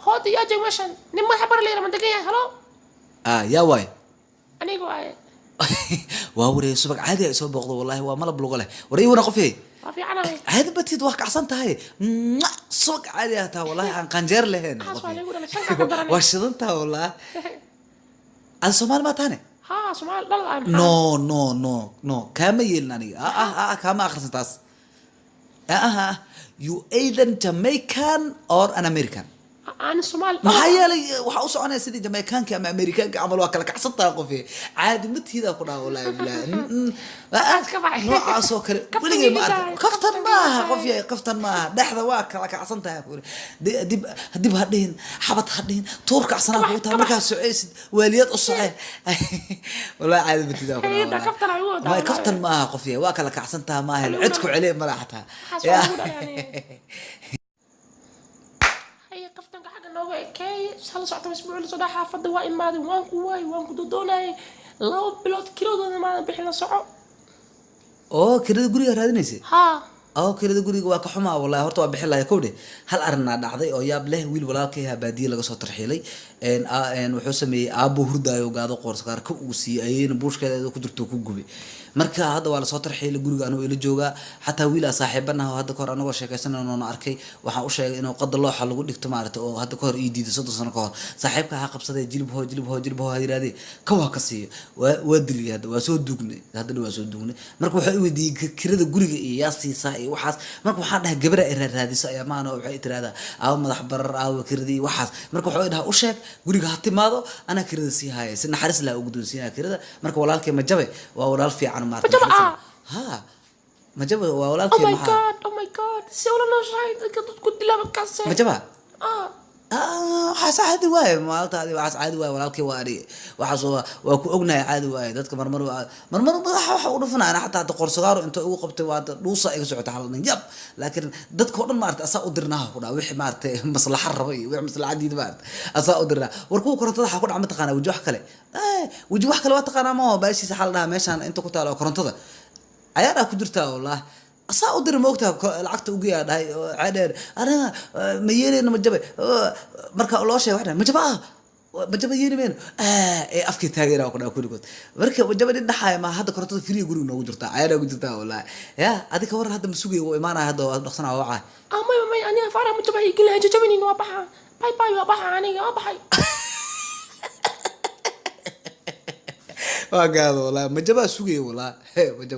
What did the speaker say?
هودي يا جمشن نما حبر لي لما دقيقة هلو يا واي أنا قاعد واوري سبق عادي سو بوقdo والله waa malab luqo leh waray wana qofay ما في عنا عادي batid wax kacsan tahay suuq caadi ah taa wallahi aan qanjeer lahayn حاسوا عليه يقول أنا شنك قدرني waa shidantaa wallahi aan Soomaali ma taane ها سمع لا لا no kama yeelnani kama akhrisan taas you either Jamaican or an American أنا الصومال maxaa yeelay waxa u soconaya sidii Jamaicanka ama Americanka camal waa kala kacsantaa qofay caadi matiida ku dhaw wallahi bilaa noocaas oo kale weligay ma arkin kaftan maaha qofay kaftan maaha dhaxda waa kala kacsantaa ku dib hadhiin xabad hadhiin tuur kacsanaa ku taa markaa soceysid waaliyad u socay wallahi caadi matiida ku dhaw ma kaftan maaha qofay waa kala kacsantaa maaha cid ku celiye malaxta كي هل صعت أسبوع اللي صدق حافظ وين ماذا وين قوي وين كدودوني لو بلوت كيلو ده ما بيحنا صعب kirada guriga raadinaysa ها kirada guriga waa ka xumaa wallahi horta waa bixin lahayd kowdhe hal arrinaa dhacday oo yaab leh wiil walaalkay baadiye laga soo tarxiilay wuxuu sameeyay aabo hurdaayo gaado qoorskaar ka uu siiyay ayayna buushkeeda ku jirto ku gubay marka hadda waa la soo tarxiilay guriga anuu ila joogaa xataa wiil saaxiibanaha hadda ka hor anagoo sheekaysanayno arkay waxaan u sheegay inuu qada looxa lagu dhigto maartay oo hadda ka hor ii diiday 30 sano ka hor saaxiibka ha qabsaday jilib hoo yiraahday ka waa ka siiyo waa dilay hadda waa soo duugnay hadda waa soo duugnay marka waxa uu weydiiyay kirada guriga iyo yaasiisa iyo waxaas marka waxaan dhahay gabadha ay raadiso ayaa maana waxay tiraahdaa aa madax barar aa kiradii waxaas marka waxa dhahay u sheeg guriga ha timaado ana kirada si haye si naxariis la ugu doonsiina kirada marka walaalkay ma jabe waa walaal fiican ها ما جاب ولا oh my god سولا نشاهد كنت لا بكاسة ما جابها حاس عادي واي مالت هذه وحاس عادي واي ولكن واري وحاس وكو أغنى عادي واي ذاتك مرمر ورفنا أنا حتى تقول صغار أنت وقبت واد دوسة يجزعت على النجاب لكن ذاتك ورن مارت أساء درناها كنا ويح مارت مصلحة الربي ويح مصلحة عديد مارت أساء درنا وركو كرنت ضحى كنا عم تقانا وجوه حكله وجوه حكله واتقانا ما هو بايش يسحلنا ماشان أنت كنت على كرنت ضحى عيانا كدرتها والله أصلا أدري موقتها العقد وقيا هاي عادر أنا ميالي إنه مجبة مركا الله شيء واحدة مجبة يني مين إيه أفكي تاجر أو كنا أقول مركا مجبة دي نحاية ما هذا كرتة فري يقولوا إنه كدرتها عيانا كدرتها والله يا هذا كور هذا مسوي وإيمانه هذا نقصنا وعاه ما أنا فارا مجبة يقولها جبني إنه أبحر باي أبحر أنا أبحر ما قالوا والله مجبة سوي والله مجبة